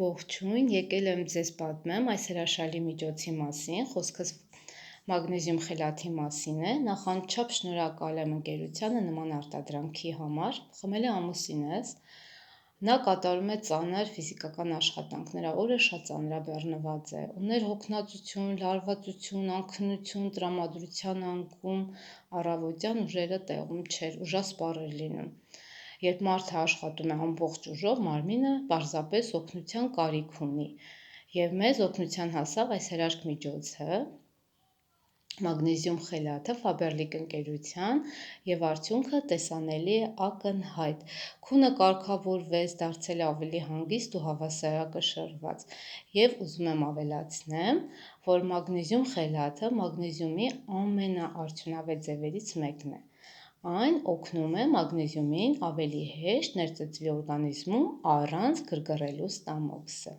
Ողջույն, եկել եմ ձեզ պատմեմ այս հրաշալի միջոցի մասին, խոսքս մագնեզիում խելաթի մասին է, նախ անչափ շնորհակալ եմ ընկերությանը նման արտադրանքի համար, խմել է ամուսինս, նա կատարում է ծանր ֆիզիկական աշխատանք, նրա օրը շատ ծանրաբեռնված է, ուներ հոգնածություն, լարվածություն, անքնություն, տրամադրության անկում, առավոտյան ուժերը տեղում չէր, ուժասպառ էր լինում։ Երբ մարդը աշխատում է ամբողջ ուժով, մարմինը պարզապես օգնության կարիք ունի։ Եվ մեզ օգնության հասավ այս հրաշք միջոցը, մագնեզիում խելաթը Faberlic ընկերության, եւ արդյունքը տեսանելի է ակնհայտ։ Քունը կարգավորվեց, դարձել է ավելի հանգիստ ու հավասարակշռված։ Եվ ուզում եմ ավելացնեմ, որ մագնեզիում խելաթը մագնեզիումի ամենաարդյունավետ ձևերից մեկն է։ Այն օգնում է մագնեզիումին ավելի հեշտ ներծծվի օրգանիզմում առանց գրգռելու ստամոքսը։